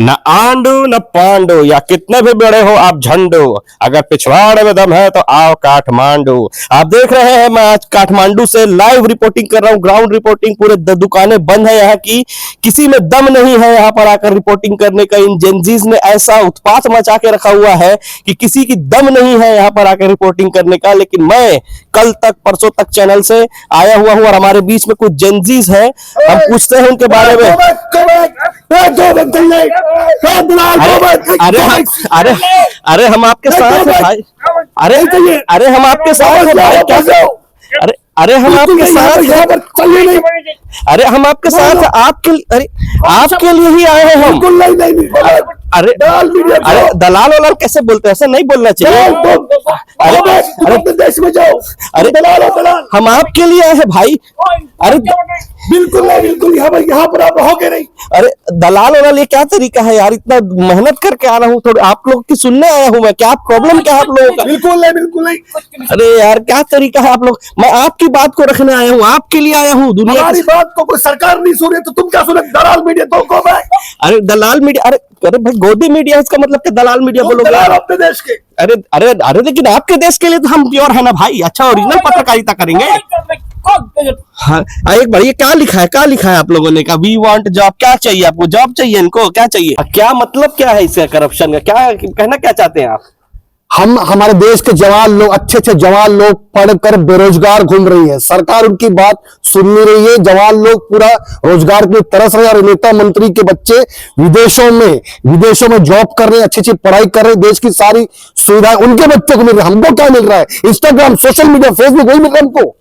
न आंडू न पांडू या कितने भी बड़े हो आप झंडू, अगर पिछवाड़े में दम है तो आओ काठमांडू। आप देख रहे हैं मैं आज काठमांडू से लाइव रिपोर्टिंग कर रहा हूँ, ग्राउंड रिपोर्टिंग। पूरे दुकानें बंद है यहाँ की, किसी में दम नहीं है यहाँ पर आकर रिपोर्टिंग करने का। इन जेनजीज ने ऐसा उत्पात मचा के रखा हुआ है कि किसी की दम नहीं है यहाँ पर आकर रिपोर्टिंग करने का। लेकिन मैं कल तक परसों तक चैनल से आया हुआ हूँ और हमारे बीच में कुछ जेनजीज है, हम पूछते हैं उनके बारे में। अरे अरे हम आपके साथ हैं भाई। अरे हम आपके साथ हैं भाई। अरे हम आपके साथ हैं। अरे हम आपके साथ आपके लिए ही आए हैं हम। अरे दलाल वलाल कैसे बोलते हैं, ऐसे नहीं बोलना चाहिए। अरे देश में जाओ। अरे हम आपके लिए आए हैं भाई। अरे बिल्कुल नहीं, बिल्कुल यहाँ पर आप रहोगे नहीं। अरे दलाल वलाल ये क्या तरीका है यार, इतना मेहनत करके आ रहा हूँ, थोड़ा आप लोग की सुनने आया हूँ मैं। क्या प्रॉब्लम क्या है आप लोगों का? बिल्कुल नहीं, बिल्कुल नहीं। अरे यार क्या तरीका है आप लोग, मैं आपकी बात को रखने आया हूँ, आपके लिए आया हूँ। दुनिया हमारी बात को कोई सरकार नहीं सुन रही तो तुम क्या सुने? दलाल मीडिया तो कौन है? अरे दलाल मीडिया, अरे भाई गोदी मीडिया, इसका मतलब क्या दलाल मीडिया बोलोगे? दलाल अपने देश के। अरे अरे अरे लेकिन आपके देश के लिए तो हम प्योर है ना भाई, अच्छा ओरिजिनल पत्रकारिता करेंगे। हाँ एक बार ये क्या लिखा है आप लोगों ने? का वी वांट जॉब, क्या चाहिए आपको? जॉब चाहिए इनको, क्या चाहिए? क्या मतलब क्या है इसका करप्शन का? क्या कहना क्या चाहते हैं आप? हमारे देश के जवान लोग, अच्छे अच्छे जवान लोग पढ़कर बेरोजगार घूम रही है, सरकार उनकी बात सुन नहीं रही है। जवान लोग पूरा रोजगार के लिए तरस रहे हैं और नेता मंत्री के बच्चे विदेशों में जॉब कर रहे हैं, अच्छी अच्छी पढ़ाई कर रहे हैं, देश की सारी सुविधाएं उनके बच्चों को मिल रही है। हमको क्या मिल रहा है? इंस्टाग्राम, सोशल मीडिया, फेसबुक, वही मिल रहा है हमको।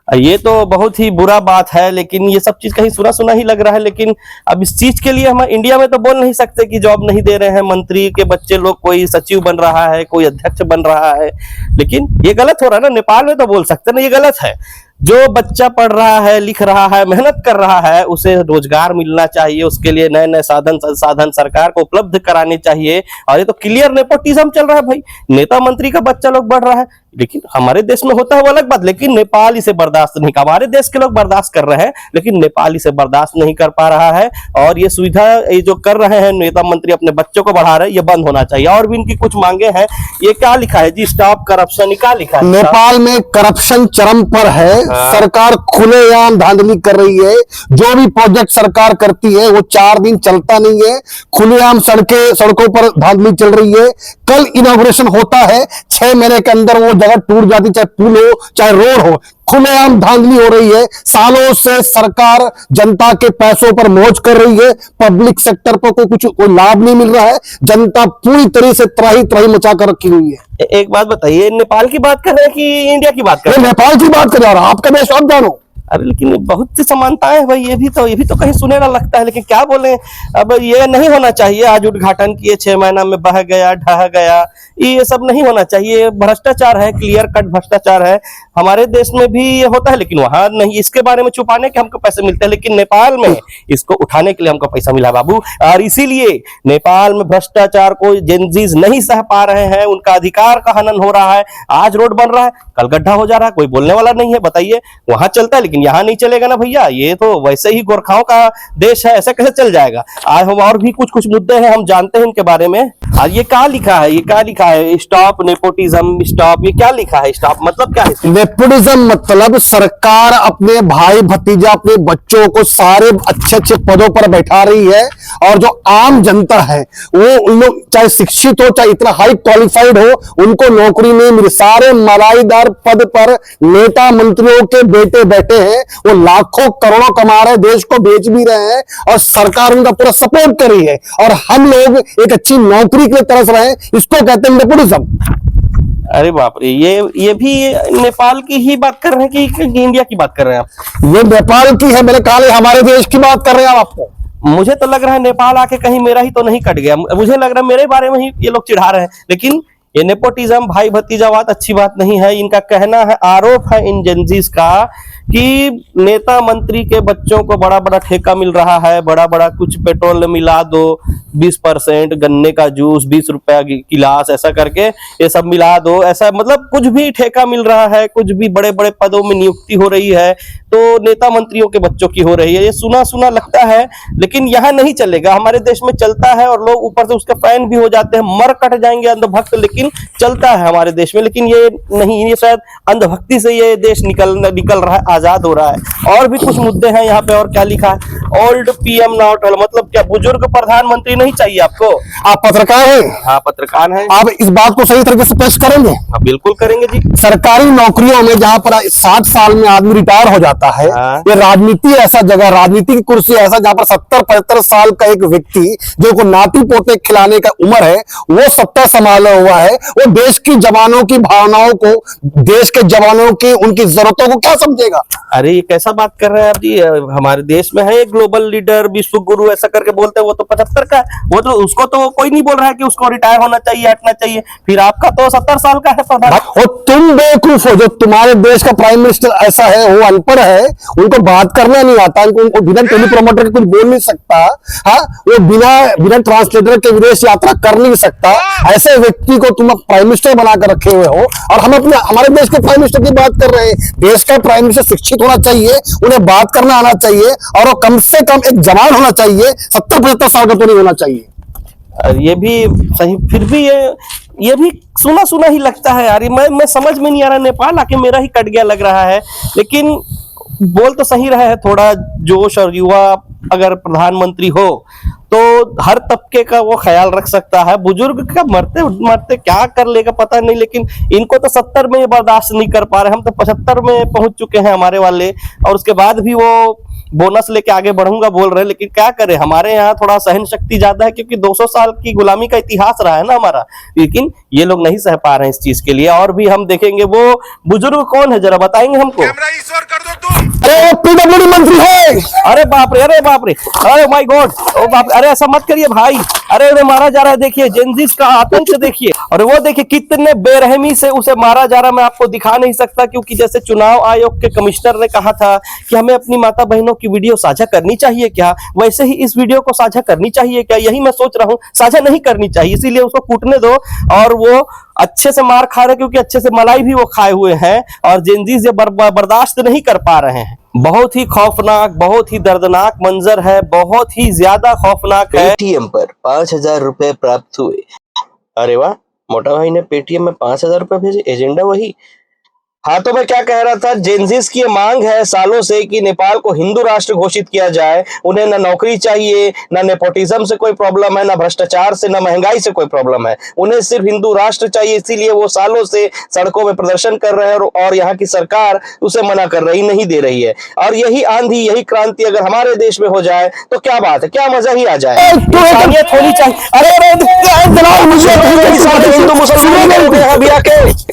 ये तो बहुत ही बुरा बात है, लेकिन ये सब चीज कहीं सुना सुना ही लग रहा है। लेकिन अब इस चीज के लिए हम इंडिया में तो बोल नहीं सकते कि जॉब नहीं दे रहे हैं मंत्री के बच्चे लोग। कोई सचिव बन रहा है, कोई अध्यक्ष बन रहा है, लेकिन ये गलत हो रहा है ना। नेपाल में तो बोल सकते हैं ना, ये गलत है। जो बच्चा पढ़ रहा है, लिख रहा है, मेहनत कर रहा है, उसे रोजगार मिलना चाहिए। उसके लिए नए नए साधन संसाधन सरकार को उपलब्ध कराने चाहिए। और ये तो क्लियर नेपोटिज्म चल रहा है भाई, नेता मंत्री का बच्चा लोग बढ़ रहा है। लेकिन हमारे देश में होता है वो अलग बात, लेकिन नेपाल इसे बर्दाश्त नहीं कर। हमारे देश के लोग बर्दाश्त कर रहे हैं, लेकिन नेपाल इसे बर्दाश्त नहीं कर पा रहा है। और ये सुविधा ये जो कर रहे हैं नेता मंत्री, अपने बच्चों को बढ़ा रहे हैं, ये बंद होना चाहिए। और भी इनकी कुछ मांगे हैं। ये क्या लिखा है जी? स्टॉप करप्शन, क्या लिखा है? नेपाल में करप्शन चरम पर है। सरकार खुलेआम धांधली कर रही है। जो भी प्रोजेक्ट सरकार करती है वो 4 दिन चलता नहीं है। खुलेआम सड़कों पर धांधली चल रही है। कल इनॉग्रेशन होता है, 6 महीने के अंदर वो जगह टूट जाती, चाहे पुल हो चाहे रोड हो। खुलेआम धांधली हो रही है। सालों से सरकार जनता के पैसों पर मौज कर रही है। पब्लिक सेक्टर पर कोई लाभ नहीं मिल रहा है। जनता पूरी तरह से त्राही मचा कर रखी हुई है। एक बात बताइए, नेपाल की बात कर रहे हैं कि इंडिया की बात कर रहे हैं? नेपाल की बात कर रहा हूं, आपका देश आप जानो। अरे लेकिन बहुत सी समानताएं है भाई, ये भी तो कहीं सुनेगा लगता है। लेकिन क्या बोले, अब ये नहीं होना चाहिए। आज उद्घाटन किए, 6 महीना में बह गया, ढह गया, ये सब नहीं होना चाहिए। भ्रष्टाचार है, क्लियर कट भ्रष्टाचार है। हमारे देश में भी ये होता है, लेकिन वहां नहीं। इसके बारे में छुपाने के हमको पैसे मिलते हैं, लेकिन नेपाल में इसको उठाने के लिए हमको पैसा मिला बाबू। और इसीलिए नेपाल में भ्रष्टाचार को जेनजीज नहीं सह पा रहे हैं। उनका अधिकार का हनन हो रहा है। आज रोड बन रहा है, कल गड्ढा हो जा रहा है, कोई बोलने वाला नहीं है। बताइए, वहां चलता है लेकिन यहाँ नहीं चलेगा ना भैया। ये तो वैसे ही गोरखाओं का देश है, ऐसे कैसे चल जाएगा? आज हम और भी कुछ मुद्दे हैं, हम जानते हैं इनके बारे में। और ये क्या लिखा है? स्टॉप नेपोटिज्म, स्टॉप, ये क्या लिखा है? स्टॉप मतलब क्या है? नेपोटिज्म मतलब सरकार अपने भाई भतीजा, अपने बच्चों को सारे अच्छे अच्छे पदों पर बैठा रही है। और जो आम जनता है वो, उन लोग चाहे शिक्षित हो चाहे इतना हाई क्वालिफाइड हो, उनको नौकरी नहीं मिली। सारे मलाईदार पद पर नेता मंत्रियों के बेटे बैठे हैं। वो लाखों करोड़ों कमा रहे हैं, देश को बेच भी रहे हैं और सरकार उनका पूरा सपोर्ट कर रही है। और हम लोग एक अच्छी नौकरी के लिए तरस रहे हैं। इसको कहते हैं नेपोटिज्म। अरे बाप रे, ये भी नेपाल की ही बात कर रहे हैं कि इंडिया की बात कर रहे हैं आप? ये नेपाल की है, मैंने कहा हमारे देश की बात कर रहे हैं आपको। मुझे तो लग रहा है नेपाल आके कहीं मेरा ही तो नहीं कट गया। मुझे लग रहा है मेरे बारे में ही ये लोग चिढ़ा रहे हैं। लेकिन ये नेपोटिज्म, भाई भतीजावाद अच्छी बात नहीं है। इनका कहना है, आरोप है इन जेनजीज का कि नेता मंत्री के बच्चों को बड़ा बड़ा ठेका मिल रहा है। बड़ा बड़ा कुछ पेट्रोल मिला दो 20%, गन्ने का जूस 20 रुपया गिलास, ऐसा करके ये सब मिला दो। ऐसा मतलब कुछ भी ठेका मिल रहा है, कुछ भी बड़े बड़े पदों में नियुक्ति हो रही है। तो नेता मंत्रियों के बच्चों की हो रही है। ये सुना सुना लगता है, लेकिन यहाँ नहीं चलेगा। हमारे देश में चलता है और लोग ऊपर से उसके फैन भी हो जाते हैं, मर कट जाएंगे अंधभक्त, लेकिन चलता है हमारे देश में। लेकिन ये नहीं, ये शायद अंधभक्ति से ये देश निकल रहा है, आजाद हो रहा है। और भी कुछ मुद्दे हैं यहाँ पे। और क्या लिखा है, ओल्ड पीएम नॉट ऑल, मतलब क्या बुजुर्ग प्रधानमंत्री नहीं चाहिए आपको? आप पत्रकार हैं, हाँ पत्रकार हैं। आप इस बात को सही तरीके से पेश करेंगे? हाँ बिल्कुल करेंगे जी। सरकारी नौकरियों में जहां पर 60 साल में आदमी रिटायर हो जाता है, हाँ। ये राजनीति ऐसा जगह, राजनीति की कुर्सी ऐसा जहां पर 70-75 साल का एक व्यक्ति जो को नाती पोते खिलाने का उम्र है, वो सत्ता संभाला हुआ है, वो देश की जवानों की भावनाओं को, देश के जवानों की उनकी जरूरतों को क्या समझेगा? अरे ये कैसा बात कर रहे हैं आप जी? हमारे देश में है एक ग्लोबल लीडर, विश्व गुरु ऐसा करके बोलते हैं, वो तो 75 का है। वो तो, उसको तो कोई नहीं बोल रहा है कि उसको रिटायर होना चाहिए, हटना चाहिए। फिर आपका तो 70 साल का है प्रधान। और तुम बेवकूफ हो, जो तुम्हारे देश का प्राइम मिनिस्टर ऐसा है, वो अनपढ़ है, उनको बात करना नहीं आता, उनको बिना टेली प्रमोटर के कुछ बोल नहीं सकता। हाँ, वो बिना ट्रांसलेटर के विदेश यात्रा कर नहीं सकता। ऐसे व्यक्ति को तुम प्राइम मिनिस्टर बनाकर रखे हुए हो, और हम अपने हमारे देश के प्राइम मिनिस्टर की बात कर रहे हैं। देश का प्राइम मिनिस्टर शिक्षित होना चाहिए, उन्हें बात करना आना चाहिए, और वो कम से कम एक जवान होना चाहिए, 70-75 साल का तो नहीं होना चाहिए। ये भी सही, फिर भी ये भी सुना सुना ही लगता है यार। मैं समझ में नहीं आ रहा, नेपाल आके मेरा ही कट गया लग रहा है। लेकिन बोल तो सही रहे हैं, थोड़ा जोश और युवा अगर प्रधानमंत्री हो तो हर तबके का वो ख्याल रख सकता है। बुजुर्ग का मरते मरते क्या कर लेगा पता नहीं, लेकिन इनको तो 70 में बर्दाश्त नहीं कर पा रहे। हम तो 75 में पहुंच चुके हैं हमारे वाले, और उसके बाद भी वो बोनस लेके आगे बढ़ूंगा बोल रहे हैं। लेकिन क्या करें, हमारे यहाँ थोड़ा सहन शक्ति ज्यादा है, क्योंकि 200 साल की गुलामी का इतिहास रहा है ना हमारा। लेकिन ये लोग नहीं सह पा रहे हैं इस चीज के लिए। और भी हम देखेंगे, वो बुजुर्ग कौन है जरा बताएंगे हमको? ईश्वर कर दो तुम। अरे पीडब्ल्यूडी मंत्री है। अरे बाप रे, अरे बाप रे, अरे माय गॉड, ओ बाप, अरे ऐसा मत करिए भाई। अरे उन्हें मारा जा रहा है, देखिए जेनजिस का आतंक देखिए। और वो देखिए कितने बेरहमी से उसे मारा जा रहा है। मैं आपको दिखा नहीं सकता, क्योंकि जैसे चुनाव आयोग के कमिश्नर ने कहा था कि हमें अपनी माता बहनों की वीडियो साझा करनी चाहिए क्या, वैसे ही इस वीडियो को साझा करनी चाहिए क्या? यही मैं सोच रहा हूँ, साझा नहीं करनी चाहिए, इसीलिए उसको कूटने दो। और वो अच्छे से मार खा रहे, क्योंकि अच्छे से मलाई भी वो खाए हुए हैं, और जेनजीज ये बर्दाश्त नहीं कर पा रहे हैं। बहुत ही खौफनाक, बहुत ही दर्दनाक मंजर है, बहुत ही ज्यादा खौफनाक है। पेटीएम पर 5,000 रुपए प्राप्त हुए। अरे वाह, मोटा भाई ने पेटीएम में 5,000 रुपए भेजे, एजेंडा वही। हाँ, तो मैं क्या कह रहा था, जेनजिस की मांग है सालों से कि नेपाल को हिंदू राष्ट्र घोषित किया जाए। उन्हें ना नौकरी चाहिए, ना नेपोटिज्म से कोई प्रॉब्लम है, ना भ्रष्टाचार से, ना महंगाई से कोई प्रॉब्लम है। उन्हें सिर्फ हिंदू राष्ट्र चाहिए, इसीलिए वो सालों से सड़कों में प्रदर्शन कर रहे हैं, और यहाँ की सरकार उसे मना कर रही, नहीं दे रही है। और यही आंधी, यही क्रांति अगर हमारे देश में हो जाए तो क्या बात है, क्या मजा ही आ जाए। इंसानियत होनी चाहिए। अरे हिंदू मुसलमान